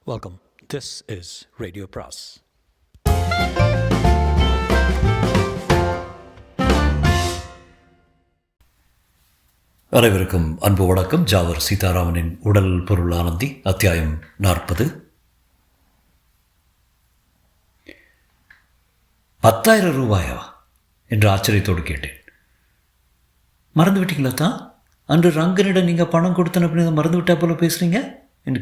Welcome. This is Radio Pras. அனைவருக்கும் அன்பு வணக்கம். ஜாவர் சீதாராமனின் உடல் பொருள் ஆனந்தி, அத்தியாயம் 40. 10,000 ரூபாயா என்று ஆச்சரியத்தோடு கேட்டேன். மறந்து விட்டீங்களா தான்? அன்று ரங்கனிடம் நீங்கள் பணம் கொடுத்தன மறந்து விட்டா போல பேசுகிறீங்க என்று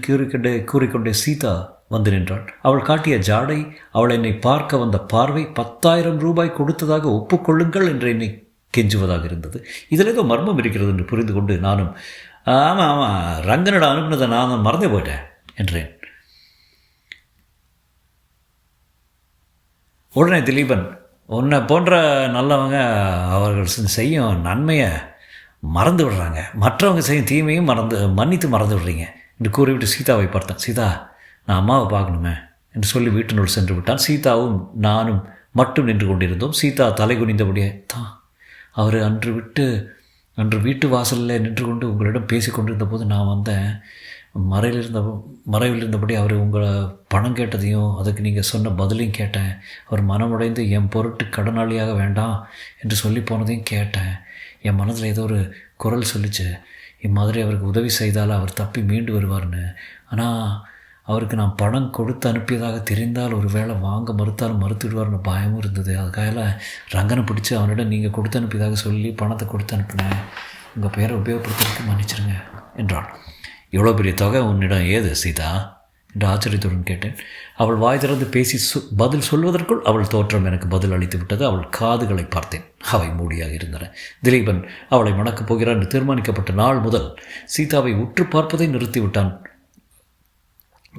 கூறிக்கொண்டே சீதா வந்து நின்றாள். அவள் காட்டிய ஜாடை, அவள் என்னை பார்க்க வந்த பார்வை 10,000 ரூபாய் கொடுத்ததாக ஒப்புக்கொள்ளுங்கள் என்று என்னை கெஞ்சுவதாக இருந்தது. இதில் ஏதோ மர்மம் இருக்கிறது என்று புரிந்து கொண்டு நானும் ஆமாம் ரங்கனிடம் அனுப்பினதை நான் மறந்தே போயிட்டேன் என்றேன். உடனே திலீபன், உன்னை போன்ற நல்லவங்க அவர்கள் செய்யும் நன்மையை மறந்து விடுறாங்க, மற்றவங்க செய்யும் தீமையும் மன்னித்து மறந்து விடுறீங்க என்று கூறிவிட்டு சீதாவை பார்த்தேன். சீதா, நான் அம்மாவை பார்க்கணுமே என்று சொல்லி வீட்டினுள் சென்று விட்டான். சீதாவும் நானும் மட்டும் நின்று கொண்டிருந்தோம். சீதா தலை குனிந்தபடியே, தான் அவர் அன்று வீட்டு வாசலில் நின்று கொண்டு உங்களிடம் பேசி கொண்டிருந்த போது நான் வந்தேன். மறைவில் இருந்தபடி அவர் உங்களை பணம் கேட்டதையும் அதுக்கு நீங்கள் சொன்ன பதிலையும் கேட்டேன். அவர் மனமுடைந்து என் பொருட்டு கடனாளியாக வேண்டாம் என்று சொல்லி போனதையும் கேட்டேன். என் மனதில் ஏதோ ஒரு குரல் சொல்லிச்சு, இம்மாதிரி அவருக்கு உதவி செய்தால் அவர் தப்பி மீண்டு வருவார்னு. ஆனால் அவருக்கு நான் பணம் கொடுத்து அனுப்பியதாக தெரிந்தால் ஒரு வேளை வாங்க மறுத்தாலும் மறுத்துடுவார்னு பயமும் இருந்தது. அதுக்காக ரங்கனை பிடிச்சி அவனிடம் நீங்கள் கொடுத்து அனுப்பியதாக சொல்லி பணத்தை கொடுத்து அனுப்பினேன். உங்கள் பேரை உபயோகப்படுத்துறதுக்கு மன்னிச்சிருங்க என்றாள். இவ்வளோ பெரிய தொகை உன்னிடம் ஏது சீதா என்று ஆச்சரியத்துடன் கேட்டேன். அவள் வாய் திறந்து பேசி பதில் சொல்வதற்குள் அவள் தோற்றம் எனக்கு பதில் அளித்து விட்டது. அவள் காதுகளை பார்த்தேன், அவை மூடியாக இருந்தன. திலீபன் அவளை மணக்கப் போகிறான் என்று தீர்மானிக்கப்பட்ட நாள் முதல் சீதாவை உற்று பார்ப்பதை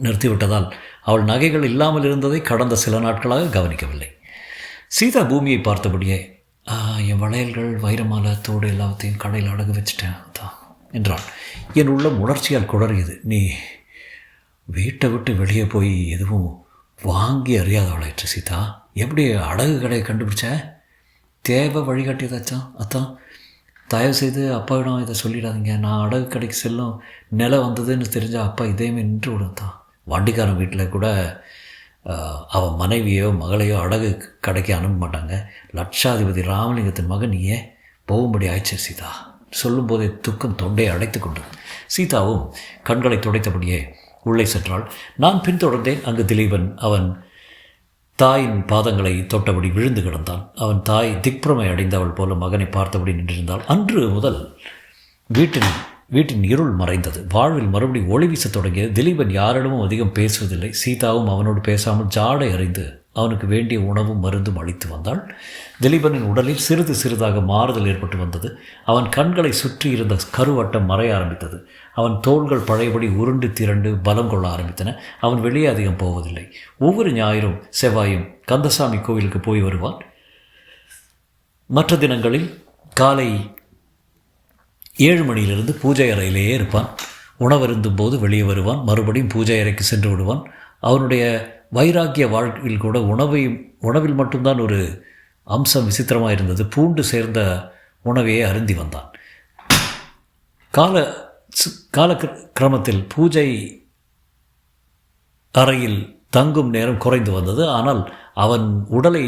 நிறுத்திவிட்டதால் அவள் நகைகள் இல்லாமல் இருந்ததை கடந்த சில நாட்களாக கவனிக்கவில்லை. சீதா பூமியை பார்த்தபடியே, என் வளையல்கள் வைரமாலை தோடு எல்லாத்தையும் கடையில் அடகு வச்சுட்டேன் தான் என்றாள். என் உள்ளம் உணர்ச்சியால் குளறியது. நீ வீட்டை விட்டு வெளியே போய் எதுவும் வாங்கி அறியாதவளாயிற்று சீதா. எப்படி அடகு கடையை கண்டுபிடிச்ச? தேவை வழிகாட்டியதாச்சான். அத்தான் தயவுசெய்து அப்பாவிடம் இதை சொல்லிடாதீங்க. நான் அடகு கடைக்கு செல்லும் நிலை வந்ததுன்னு தெரிஞ்சால் அப்பா இதேமே நின்று விடுத்தான். வண்டிக்காரன் வீட்டில் கூட அவன் மனைவியோ மகளையோ அடகு கடைக்கு அனுப்ப மாட்டாங்க. லட்சாதிபதி ராமலிங்கத்தின் மகன் நீயே போகும்படி ஆயிடுச்சு சீதா. சொல்லும்போதே துக்கம் தொண்டையை அடைத்து கொண்டது. சீதாவும் கண்களை துடைத்தபடியே உள்ளே சென்றாள். நான் பின்தொடர்ந்தேன். அங்கு திலீபன் அவன் தாயின் பாதங்களை தொட்டபடி விழுந்து கிடந்தான். அவன் தாய் திக்பிரமை அடைந்தவள் போல மகனை பார்த்தபடி நின்றிருந்தாள். அன்று முதல் வீட்டின் இருள் மறைந்தது. வாழ்வில் மறுபடி ஒளி வீசத் தொடங்கியது. திலீபன் யாரிடமும் அதிகம் பேசுவதில்லை. சீதாவும் அவனோடு பேசாமல் ஜாடை அறிந்து அவனுக்கு வேண்டிய உணவும் மருந்தும் அளித்து வந்தாள். திலீபனின் உடலில் சிறிது சிறிதாக மாறுதல் ஏற்பட்டு வந்தது. அவன் கண்களை சுற்றி இருந்த கருவட்டம் மறைய ஆரம்பித்தது. அவன் தோள்கள் பழையபடி உருண்டு திரண்டு பலம் கொள்ள ஆரம்பித்தன. அவன் வெளியே அதிகம் போவதில்லை. ஒவ்வொரு ஞாயிறும் செவ்வாயும் கந்தசாமி கோவிலுக்கு போய் வருவான். மற்ற தினங்களில் காலை 7 மணியிலிருந்து பூஜை அறையிலேயே இருப்பான். உணவருந்தும் போது வெளியே வருவான். மறுபடியும் பூஜை அறைக்கு சென்று விடுவான். அவனுடைய வைராக்கிய வாழ்க்கையில் கூட உணவில் மட்டும்தான் ஒரு அம்சம் விசித்திரமாக இருந்தது. பூண்டு சேர்ந்த உணவையே அருந்தி வந்தான். காலக்கிரமத்தில் பூஜை அறையில் தங்கும் நேரம் குறைந்து வந்தது. ஆனால் அவன் உடலை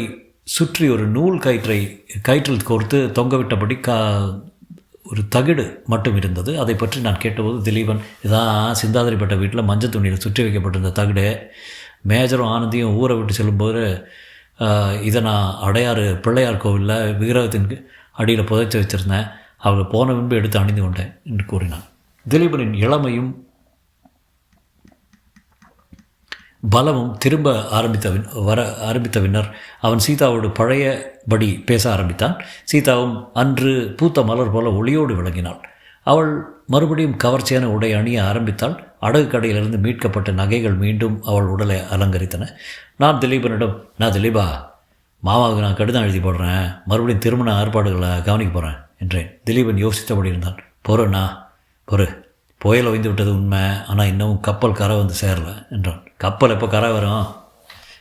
சுற்றி ஒரு நூல் கயிற்றில் கோர்த்து தொங்கவிட்டபடி ஒரு தகிடு மட்டும் இருந்தது. அதை பற்றி நான் கேட்டபோது திலீபன், இதான் சிந்தாதிரிப்பட்ட வீட்டில் மஞ்சள் துணியில் சுற்றி வைக்கப்பட்டிருந்த தகிடு. மேஜரும் ஆனந்தியும் ஊரை விட்டு செல்லும்போது இதை நான் அடையாறு பிள்ளையார் கோவிலில் விக்கிரகத்தின் அடியில் புதைச்சி வச்சுருந்தேன். அவர்கள் போன பின்பு எடுத்து அணிந்து கொண்டேன் என்று கூறினான். திலீபனின் இளமையும் பலமும் திரும்ப ஆரம்பித்த பின்னர் அவன் சீதாவோடு பழையபடி பேச ஆரம்பித்தான். சீதாவும் அன்று பூத்த மலர் போல ஒளியோடு விளங்கினாள். அவள் மறுபடியும் கவர்ச்சியான உடை அணிய ஆரம்பித்தாள். அடகு கடையிலிருந்து மீட்கப்பட்ட நகைகள் மீண்டும் அவள் உடலை அலங்கரித்தன. நான் திலீபனிடம், நான் திலீபா, மாமாவுக்கு நான் கடிதம் எழுதி போடுறேன், மறுபடியும் திருமண ஏற்பாடுகளை கவனிக்க போகிறேன் என்றேன். திலீபன் யோசித்தபடி இருந்தான். பொறு, புயல் ஓய்ந்து விட்டது உண்மை, ஆனால் இன்னமும் கப்பல் கரை வந்து சேரலை என்றான். கப்பல் எப்போ கரை வரும்?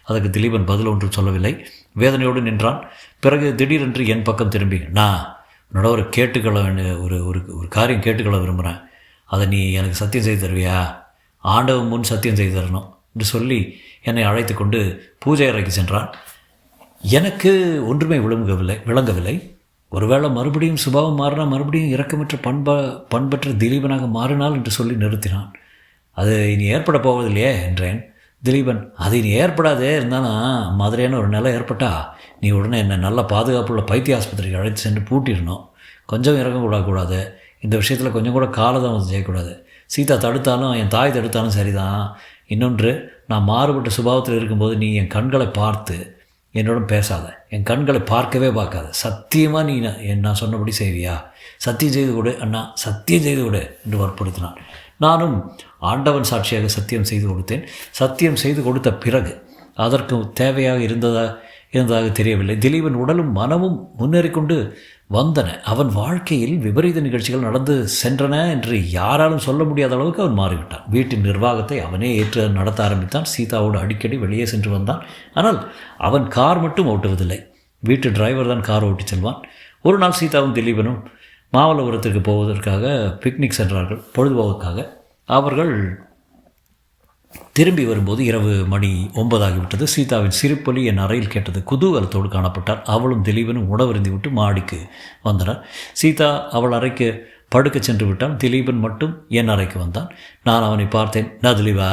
அதற்கு திலீபன் பதில் ஒன்றும் சொல்லவில்லை. வேதனையோடு நின்றான். பிறகு திடீரென்று என் பக்கம் திரும்பி, நான் உன்னோட ஒரு காரியம் கேட்டுக்கொள்ள விரும்புகிறேன். அதை நீ எனக்கு சத்தியம் செய்து தருவியா? ஆண்டவன் முன் சத்தியம் செய்து தரணும் என்று சொல்லி என்னை அழைத்து கொண்டு பூஜை அறைக்கு சென்றான். எனக்கு ஒன்றுமே விளங்கவில்லை. ஒருவேளை மறுபடியும் சுபாவம் மாறினா, மறுபடியும் இரக்கமற்ற பண்பற்ற திலீபனாக மாறினால் என்று சொல்லி நிறுத்தினான். அது இனி ஏற்பட போவதில்லையே என்றேன். திலீபன், அது இனி ஏற்படாதே, இருந்தாலும் மாதிரியான ஒரு நிலை ஏற்பட்டா நீ உடனே என்னை நல்ல பாதுகாப்புள்ள பைத்திய ஆஸ்பத்திரிக்கு அழைத்து சென்று பூட்டிடணும். கொஞ்சம் இறக்கம் கூடாது. இந்த விஷயத்தில் கொஞ்சம் கூட காலதாமதம் செய்யக்கூடாது. சீதா தடுத்தாலும் என் தாய் தடுத்தாலும் சரிதான். இன்னொன்று, நான் மாறுபட்ட சுபாவத்தில் இருக்கும்போது நீ என் கண்களை பார்த்து என்னோட பேசாத. என் கண்களை பார்க்கவே பார்க்காத. சத்தியமாக நீ நான் சொன்னபடி செய்வியா? சத்தியம் செய்து கொடு அண்ணா, சத்தியம் செய்து கொடு என்று வற்புறுத்தினான். நானும் ஆண்டவன் சாட்சியாக சத்தியம் செய்து கொடுத்தேன். சத்தியம் செய்து கொடுத்த பிறகு அதற்கு தேவையாக இருந்ததாக தெரியவில்லை. திலீபன் உடலும் மனமும் முன்னேறிக்கொண்டு வந்தன. அவன் வாழ்க்கையில் விபரீத நிகழ்ச்சிகள் நடந்து சென்றன என்று யாராலும் சொல்ல முடியாத அளவுக்கு அவன் மாறிவிட்டான். வீட்டின் நிர்வாகத்தை அவனே ஏற்று நடத்த ஆரம்பித்தான். சீதாவோடு அடிக்கடி வெளியே சென்று வந்தான். ஆனால் அவன் கார் மட்டும் ஓட்டுவதில்லை. வீட்டு டிரைவர் தான் கார் ஓட்டி செல்வான். ஒரு நாள் சீதாவும் திலீபனும் மாமல்லபுரத்திற்கு போவதற்காக பிக்னிக் சென்றார்கள். பொழுதுபோக்காக. அவர்கள் திரும்பி வரும்போது இரவு மணி 9 ஆகிவிட்டது. சீதாவின் சிரிப்பொலி என் அறையில் கேட்டது. குதூகலத்தோடு காணப்பட்டார். அவளும் திலீபனும் உணவருந்தி விட்டு மாடிக்கு வந்தனர். சீதா அவள் அறைக்கு படுக்க சென்று விட்டான். திலீபன் மட்டும் என் அறைக்கு வந்தான். நான் அவனை பார்த்தேன். நான் திலீபா,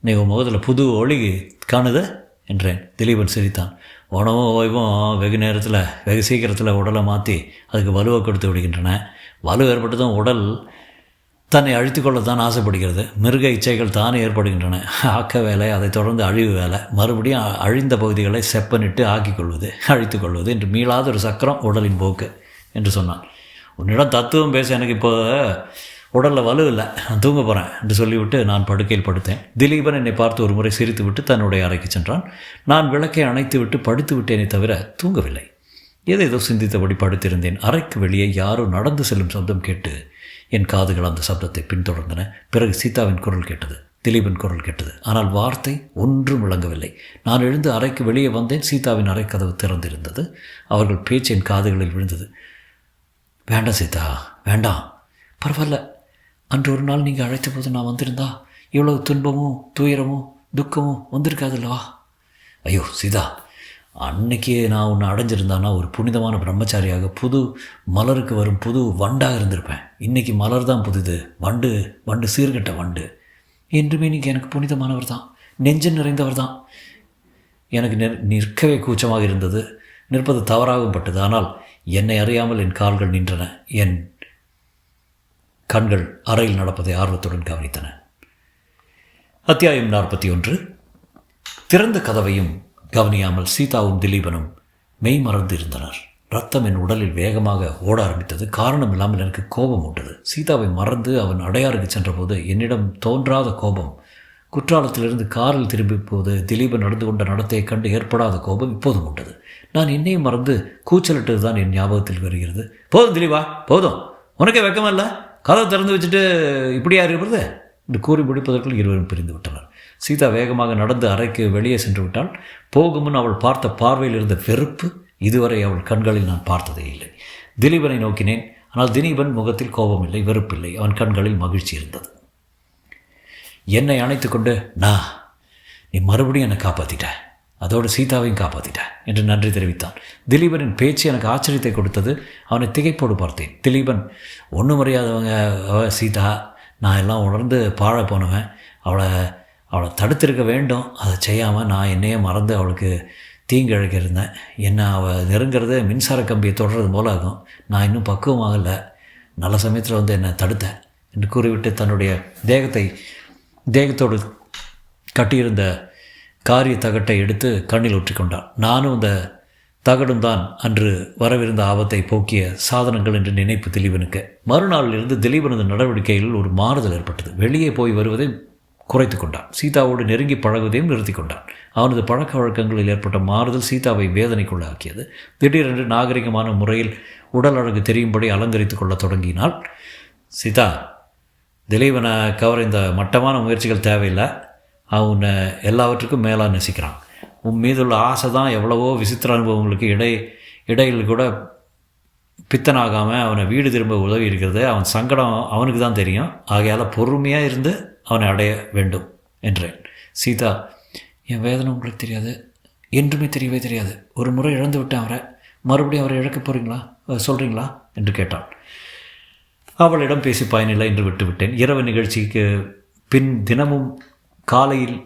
நீ உன் முகத்தில் புது ஒளி காணுத என்றேன். திலீபன் சிரித்தான். உணவும் ஓய்வும் வெகு சீக்கிரத்தில் உடலை மாற்றி அதுக்கு வலுவை கொடுத்து விடுகின்றன. வலு ஏற்பட்டதும் உடல் தன்னை அழித்து கொள்ளத்தான் ஆசைப்படுகிறது. மிருக இச்சைகள் தானே ஏற்படுகின்றன. ஆக்க வேலை, அதை தொடர்ந்து அழிவு வேலை, மறுபடியும் அழிந்த பகுதிகளை செப்பனிட்டு அழித்து கொள்வது என்று மீளாத ஒரு சக்கரம் உடலின் போக்கு என்று சொன்னான். உன்னிடம் தத்துவம் பேச எனக்கு இப்போ உடலில் வலு இல்லை, நான் தூங்க போகிறேன் என்று சொல்லிவிட்டு நான் படுக்கையில் படுத்தேன். திலீபன் என்னை பார்த்து ஒரு முறை சிரித்துவிட்டு தன்னுடைய அறைக்கு சென்றான். நான் விளக்கை அணைத்து விட்டு படுத்து விட்டேனே தவிர தூங்கவில்லை. ஏதேதோ சிந்தித்தபடி படுத்திருந்தேன். அறைக்கு வெளியே யாரோ நடந்து செல்லும் சப்தம் கேட்டு என் காதுகள் அந்த சப்தத்தை பின்தொடர்ந்தன. பிறகு சீதாவின் குரல் கேட்டது, திலீபன் குரல் கேட்டது. ஆனால் வார்த்தை ஒன்றும் விளங்கவில்லை. நான் எழுந்து அறைக்கு வெளியே வந்தேன். சீதாவின் அறை கதவு திறந்திருந்தது. அவர்கள் பேச்சு என் காதுகளில் விழுந்தது. வேண்டாம் சீதா, வேண்டாம். பரவாயில்ல, அன்று ஒரு நாள் நீங்கள் அழைத்த போது நான் வந்திருந்தா இவ்வளவு துன்பமும் துயரமும் துக்கமும் வந்திருக்காதுல்லவா? ஐயோ சீதா, அன்னைக்கு நான் உன்னை அடைஞ்சிருந்தானா ஒரு புனிதமான பிரம்மச்சாரியாக புது மலருக்கு வரும் புது வண்டாக இருந்திருப்பேன். இன்றைக்கி மலர் தான் புதிது, வண்டு சீர்கட்ட வண்டு. என்றுமே நீங்கள் எனக்கு புனிதமானவர் தான், நெஞ்சம் நிறைந்தவர் தான். எனக்கு நிற்கவே கூச்சமாக இருந்தது. நிற்பது தவறாகவும் பட்டது. ஆனால் என்னை அறியாமல் என் கால்கள் நின்றன. என் கண்கள் அறையில் நடப்பதை ஆர்வத்துடன் கவனித்தன. அத்தியாயம் 41. திறந்த கதவையும் கவனியாமல் சீதாவும் திலீபனும் மெய் மறந்து இருந்தனர். ரத்தம் என் உடலில் வேகமாக ஓட ஆரம்பித்தது. காரணம் இல்லாமல் எனக்கு கோபம் உண்டது. சீதாவை மறந்து அவன் அடையாறுக்கு சென்றபோது என்னிடம் தோன்றாத கோபம், குற்றாலத்திலிருந்து காரில் திரும்பி போது திலீபன் நடந்து கொண்ட நடத்தையை கண்டு ஏற்படாத கோபம் இப்போதும் உண்டது. நான் என்னையும் மறந்து கூச்சலிட்டது தான் என் ஞாபகத்தில் வருகிறது. போதும் திலீபா, போதும், உனக்கே வெக்கமல்ல, கதவை திறந்து வச்சுட்டு இப்படியா இருக்கிறது என்று கூறி முடிப்பதற்குள் இருவரும் பிரிந்து விட்டனர். சீதா வேகமாக நடந்து அறைக்கு வெளியே சென்று விட்டாள். போகுமுன் அவள் பார்த்த பார்வையில் இருந்த வெறுப்பு இதுவரை அவள் கண்களில் நான் பார்த்ததே இல்லை. திலீபனை நோக்கினேன். ஆனால் திலீபன் முகத்தில் கோபமில்லை, வெறுப்பில்லை. அவன் கண்களில் மகிழ்ச்சி இருந்தது. என்னை அணைத்து கொண்டு, நீ மறுபடியும் என்னை காப்பாற்றிட்ட, அதோடு சீதாவையும் காப்பாற்றிட்ட என்று நன்றி தெரிவித்தான். திலீபனின் பேச்சு எனக்கு ஆச்சரியத்தை கொடுத்தது. அவனை திகைப்போடு பார்த்தேன். திலீபன், ஒன்றும் அறியாதவங்க சீதா, நான் எல்லாம் உணர்ந்து பாழ போனவன். அவளை தடுத்திருக்க வேண்டும். அதை செய்யாமல் நான் என்னையே மறந்து அவளுக்கு தீங்கு இழைக்க இருந்தேன். என்னை அவள் நெருங்கிறது மின்சார கம்பியை தொடர்றது போல ஆகும். நான் இன்னும் பக்குவமாகலை. நல்ல சமயத்தில் வந்து என்னை தடுத்தேன் என்று கூறிவிட்டு தன்னுடைய தேகத்தோடு கட்டியிருந்த காரிய தகட்டை எடுத்து கண்ணில் ஊற்றிக்கொண்டான். நானும் இந்த தகடும் தான் அன்று வரவிருந்த ஆபத்தை போக்கிய சாதனங்கள் என்று நினைப்பு திலீபனுக்கு. மறுநாளிலிருந்து திலீபனது நடவடிக்கையில் ஒரு மாறுதல் ஏற்பட்டது. வெளியே போய் வருவதை குறைத்து கொண்டான். சீதாவோடு நெருங்கி பழகுவதையும் நிறுத்தி கொண்டான். அவனது பழக்க வழக்கங்களில் ஏற்பட்ட மாறுதல் சீதாவை வேதனைக்குள்ளாக்கியது. திடீரென்று நாகரிகமான முறையில் உடல் அழகு தெரியும்படி அலங்கரித்து கொள்ள தொடங்கினாள். சீதா, திலீபனை கவர இந்த மட்டமான முயற்சிகள் தேவையில்லை. அவன் உன்னை எல்லாவற்றுக்கும் மேலாக நேசிக்கிறான். உன் மீதுள்ள ஆசை தான் எவ்வளவோ விசித்திர அனுபவங்களுக்கு இடையில் கூட பித்தனாகாமல் அவனை வீடு திரும்ப உதவி இருக்கிறது. அவன் சங்கடம் அவனுக்கு தான் தெரியும். ஆகையால் பொறுமையாக இருந்து அவனை அடைய வேண்டும் என்றேன். சீதா, என் வேதனை உங்களுக்கு தெரியாது, என்றுமே தெரியவே தெரியாது. ஒரு முறை இழந்து விட்டேன் அவரை, மறுபடியும் அவரை இழக்க போகிறீங்களா, சொல்கிறீங்களா என்று கேட்டான். அவளிடம் பேசி பயனில்லை என்று விட்டுவிட்டேன். இரவு நிகழ்ச்சிக்கு பின் தினமும் காலையில்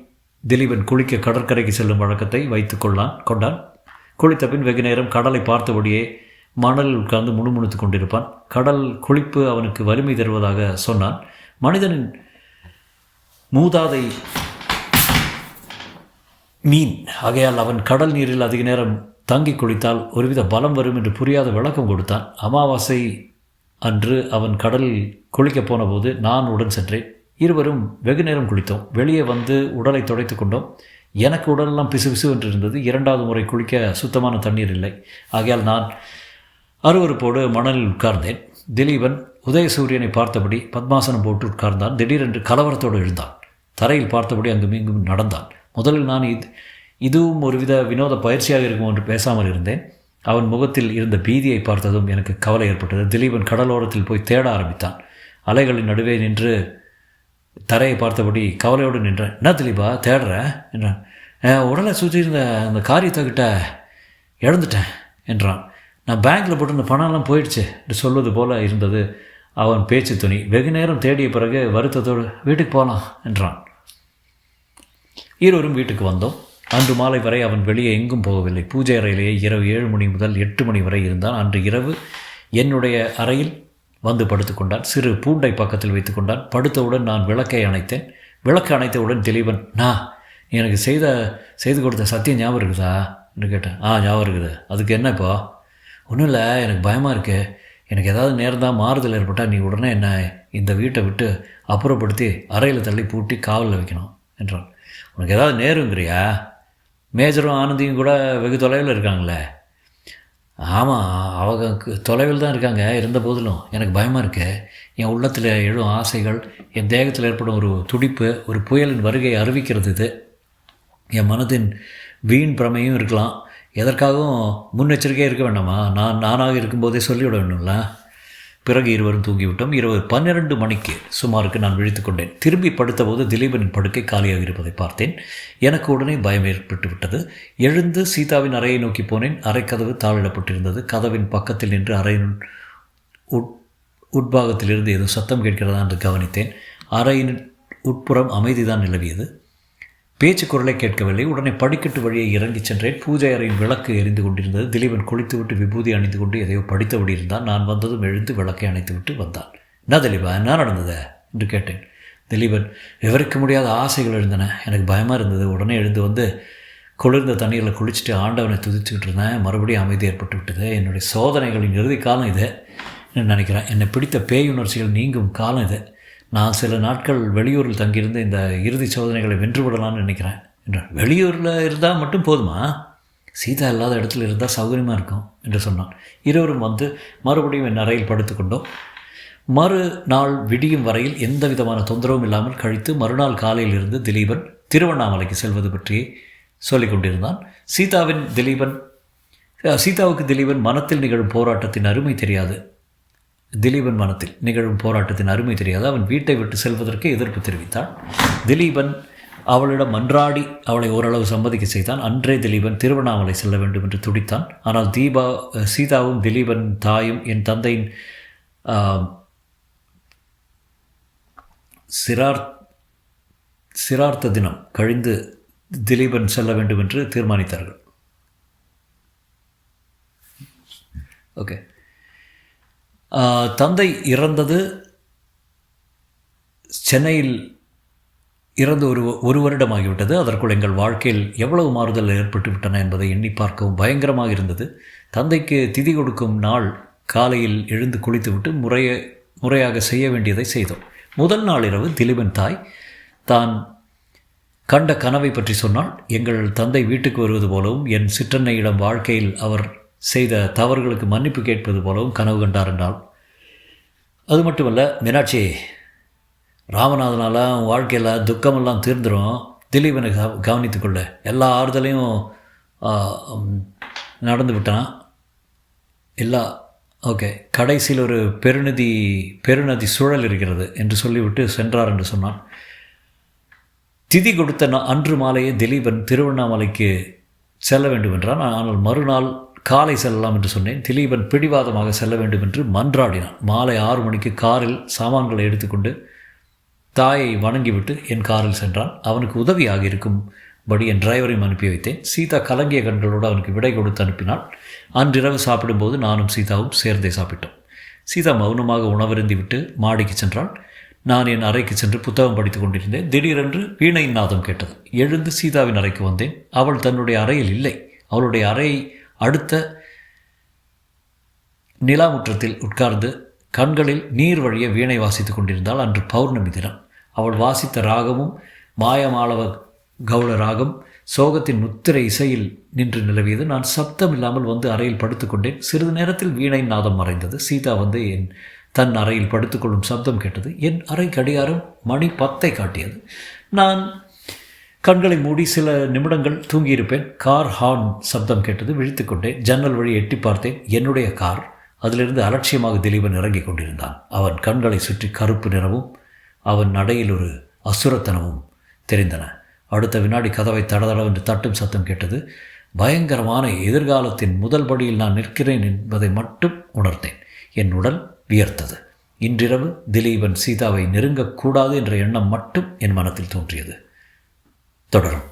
திலீபன் குளிக்க கடற்கரைக்கு செல்லும் வழக்கத்தை வைத்து கொண்டான். குளித்த பின் வெகு நேரம் கடலை பார்த்தபடியே மணலில் உட்கார்ந்து முணுமுணுத்து கொண்டிருப்பான். கடல் குளிப்பு அவனுக்கு வலிமை தருவதாக சொன்னான். மனிதனின் மூதாதை மீன் ஆகையால் அவன் கடல் நீரில் அதிக நேரம் தங்கி குளித்தால் ஒருவித பலம் வரும் என்று புரியாத விளக்கம் கொடுத்தான். அமாவாசை அன்று அவன் கடலில் குளிக்கப் போன போது நான் உடன் சென்றேன். இருவரும் வெகு நேரம் குளித்தோம். வெளியே வந்து உடலை துடைத்து கொண்டோம். எனக்கு உடலெல்லாம் பிசு என்று இருந்தது. இரண்டாவது முறை குளிக்க சுத்தமான தண்ணீர் இல்லை. ஆகையால் நான் அருவருப்போடு மணலில் உட்கார்ந்தேன். திலீபன் உதயசூரியனை பார்த்தபடி பத்மாசனம் போட்டு உட்கார்ந்தான். திடீரென்று கலவரத்தோடு எழுந்தான். தரையில் பார்த்தபடி அங்கும் இங்கும் நடந்தான். முதலில் நான் இதுவும் ஒருவித வினோத பயிற்சியாக இருக்கும் என்று பேசாமல் இருந்தேன். அவன் முகத்தில் இருந்த பீதியை பார்த்ததும் எனக்கு கவலை ஏற்பட்டது. திலீபன் கடலோரத்தில் போய் தேட ஆரம்பித்தான். அலைகளின் நடுவே நின்று தரையை பார்த்தபடி கவலையோடு நின்றேன். என்ன திலீபா தேடுற என்றான். உடலை சுற்றி இருந்த அந்த காரியத்தைக்கிட்ட இழந்துட்டேன் என்றான். நான் பேங்க்கில் போட்டு இந்த பணம்லாம் போயிடுச்சு என்று சொல்வது போல இருந்தது அவன் பேச்சு துணி. வெகு நேரம் தேடிய பிறகு வருத்தத்தோடு வீட்டுக்கு போகலாம் என்றான். இருவரும் வீட்டுக்கு வந்தோம். அன்று மாலை வரை அவன் வெளியே எங்கும் போகவில்லை. பூஜை அறையிலேயே இரவு 7 மணி முதல் 8 மணி வரை இருந்தான். அன்று இரவு என்னுடைய அறையில் வந்து படுத்துக்கொண்டான். சிறு பூண்டை பக்கத்தில் வைத்து கொண்டான். படுத்தவுடன் நான் விளக்கை அணைத்தேன். விளக்கு அணைத்தவுடன் திலீபன், எனக்கு செய்து கொடுத்த சத்தியம் ஞாபகம் இருக்குதா என்று கேட்டேன். ஞாபகம் இருக்குது. அதுக்கு என்ன இப்போ? ஒன்றும் இல்லை, எனக்கு பயமாக இருக்கு. எனக்கு ஏதாவது நேர்ந்தால் மாறுதல் ஏற்பட்டால் நீ உடனே என்ன இந்த வீட்டை விட்டு அப்புறப்படுத்தி அறையில் தள்ளி பூட்டி காவலில் வைக்கணும் என்றான். உனக்கு ஏதாவது நேருங்கிறியா? மேஜரும் ஆனந்தியும் கூட வெகு தொலைவில் இருக்காங்களே. ஆமாம், அவங்க தொலைவில் தான் இருக்காங்க. இருந்த போதிலும் எனக்கு பயமாக இருக்கு. என் உள்ளத்தில் எழும் ஆசைகள், என் தேகத்தில் ஏற்படும் ஒரு துடிப்பு, ஒரு புயலின் வருகையை அறிவிக்கிறது. இது என் மனதின் வீண் பிரமையும் இருக்கலாம். எதற்காகவும் முன்னெச்சரிக்கையாக இருக்க வேண்டாமா? நானாக இருக்கும்போதே சொல்லிவிட வேண்டும்ல. பிறகு இருவரும் தூங்கிவிட்டோம். இரவு 12 மணிக்கு சுமாருக்கு நான் விழித்து கொண்டேன். திரும்பி படுத்தபோது திலீபனின் படுக்கை காலியாக இருப்பதை பார்த்தேன். எனக்கு உடனே பயம் ஏற்பட்டு விட்டது. எழுந்து சீதாவின் அறையை நோக்கி போனேன். அறைக்கதவு தாளிடப்பட்டிருந்தது. கதவின் பக்கத்தில் நின்று அறையின் உட்பாகத்திலிருந்து ஏதோ சத்தம் கேட்கிறதா என்று கவனித்தேன். அறையின் உட்புறம் அமைதிதான் நிலவியது. பேச்சு குரலை கேட்கவில்லை. உடனே படிக்கட்டு வழியை இறங்கிச் சென்றேன். பூஜை அறையின் விளக்கு எரிந்து கொண்டிருந்தது. திலீபன் குளித்துவிட்டு விபூதி அணிந்து கொண்டு எதையோ படித்தபடி இருந்தான். நான் வந்ததும் எழுந்து விளக்கை அணைத்துவிட்டு வந்தான். என்ன திலீபா, என்ன நடந்தது என்று கேட்டேன். திலீபன், விவரிக்க முடியாத ஆசைகள் எழுந்தன. எனக்கு பயமாக இருந்தது. உடனே எழுந்து வந்து குளிர்ந்த தண்ணீரில் குளிச்சுட்டு ஆண்டவனை துதிச்சுக்கிட்டு இருந்தேன். மறுபடியும் அமைதி ஏற்பட்டு விட்டது. என்னுடைய சோதனைகளின் இறுதி காலம் இது நினைக்கிறேன். என்னை பிடித்த பேயுணர்ச்சிகள் நீங்கும் காலம் இது. நான் சில நாட்கள் வெளியூரில் தங்கியிருந்து இந்த இறுதி சோதனைகளை வென்றுவிடலான்னு நினைக்கிறேன் என்றான். வெளியூரில் இருந்தால் மட்டும் போதுமா? சீதா இல்லாத இடத்துல இருந்தால் சௌகரியமாக இருக்கும் என்று சொன்னான். இருவரும் வந்து மறுபடியும் என் அறையில் படுத்துக்கொண்டோம். மறுநாள் விடியும் வரையில் எந்த விதமான தொந்தரவும் இல்லாமல் கழித்து மறுநாள் காலையில் இருந்து திலீபன் திருவண்ணாமலைக்கு செல்வது பற்றி சொல்லிக் கொண்டிருந்தான். சீதாவுக்கு திலீபன் மனத்தில் நிகழும் போராட்டத்தின் அருமை தெரியாது. அவன் வீட்டை விட்டு செல்வதற்கு எதிர்ப்பு தெரிவித்தான். திலீபன் அவளிடம் மன்றாடி அவளை ஓரளவு சம்மதிக்க செய்தான். அன்றே திலீபன் திருவண்ணாமலை செல்ல வேண்டும் என்று துடித்தான். ஆனால் சீதாவும் திலீபன் தாயும் என் தந்தையின் சிரார்த்த தினம் கழிந்து திலீபன் செல்ல வேண்டும் என்று தீர்மானித்தார்கள். ஓகே, தந்தை இறந்தது சென்னையில் இறந்து ஒரு வருடமாகிவிட்டது. அதற்குள் எங்கள் வாழ்க்கையில் எவ்வளவு மாறுதல் ஏற்பட்டு விட்டன என்பதை எண்ணி பார்க்கவும் பயங்கரமாக இருந்தது. தந்தைக்கு திதி கொடுக்கும் நாள் காலையில் எழுந்து குளித்துவிட்டு முறையாக செய்ய வேண்டியதை செய்தோம். முதல் நாள் இரவு திலீபன் தாய் தான் கண்ட கனவை பற்றி சொன்னால். எங்கள் தந்தை வீட்டுக்கு வருவது போலவும் என் சிற்றன்னையிடம் வாழ்க்கையில் அவர் செய்த தவறுகளுக்கு மன்னிப்பு கேட்பது போலவும் கனவு கண்டார் என்றால். அது மட்டுமல்ல, மீனாட்சி, ராமநாதனால் வாழ்க்கையில் துக்கமெல்லாம் தீர்ந்துடும். திலீபனை கவனித்து கொள்ள எல்லா ஆறுதலையும் நடந்து விட்டான். ஓகே, கடைசியில் ஒரு பெருநதி சுழல் இருக்கிறது என்று சொல்லிவிட்டு சென்றார் என்று சொன்னான். திதி கொடுத்த அன்று மாலையே திலீபன் திருவண்ணாமலைக்கு செல்ல வேண்டும் என்றான். ஆனால் மறுநாள் காலை செல்லலாம் என்று சொன்னேன். திலீபன் பிடிவாதமாக செல்ல வேண்டும் என்று மன்றாடினான். மாலை 6 மணிக்கு காரில் சாமான்களை எடுத்துக்கொண்டு தாயை வணங்கிவிட்டு என் காரில் சென்றான். அவனுக்கு உதவியாக இருக்கும்படி என் டிரைவரையும் அனுப்பி வைத்தேன். சீதா கலங்கிய கண்களோடு அவனுக்கு விடை கொடுத்து அனுப்பினாள். அன்றிரவு சாப்பிடும்போது நானும் சீதாவும் சேர்ந்தே சாப்பிட்டோம். சீதா மௌனமாக உணவருந்தி விட்டு மாடிக்கு சென்றாள். நான் என் அறைக்கு சென்று புத்தகம் படித்து கொண்டிருந்தேன். திடீரென்று வீணையின் நாதம் கேட்டது. எழுந்து சீதாவின் அறைக்கு வந்தேன். அவள் தன்னுடைய அறையில் இல்லை. அவளுடைய அறை அடுத்த நிலாமுற்றத்தில் உட்கார்ந்து கண்களில் நீர் வழிய வீணை வாசித்துக் கொண்டிருந்தாள். அன்று பௌர்ணமி தினம். அவள் வாசித்த ராகமும் மாயமாளவ கௌள ராகம் சோகத்தின் முத்திரை இசையில் நின்று நிலவியது. நான் சப்தம் இல்லாமல் வந்து அறையில் படுத்துக்கொண்டேன். சிறிது நேரத்தில் வீணையின் நாதம் மறைந்தது. சீதா வந்து தன் அறையில் படுத்துக்கொள்ளும் சப்தம் கேட்டது. என் அறை கடிகாரம் மணி 10 காட்டியது. நான் கண்களை மூடி சில நிமிடங்கள் தூங்கியிருப்பேன். கார் ஹார்ன் சப்தம் கேட்டது. விழித்துக்கொண்டேன். ஜன்னல் வழி எட்டி பார்த்தேன். என்னுடைய கார். அதிலிருந்து அலட்சியமாக திலீபன் இறங்கிக் கொண்டிருந்தான். அவன் கண்களை சுற்றி கருப்பு நிறமும் அவன் நடையில் ஒரு அசுரத்தனமும் தெரிந்தன. அடுத்த வினாடி கதவை தடதடவென்று தட்டும் சத்தம் கேட்டது. பயங்கரமான எதிர்காலத்தின் முதல் படியில் நான் நிற்கிறேன் என்பதை மட்டும் உணர்ந்தேன். என் உடல் வியர்த்தது. இன்றிரவு திலீபன் சீதாவை நெருங்கக்கூடாது என்ற எண்ணம் மட்டும் என் மனத்தில் தோன்றியது. தொடரும்.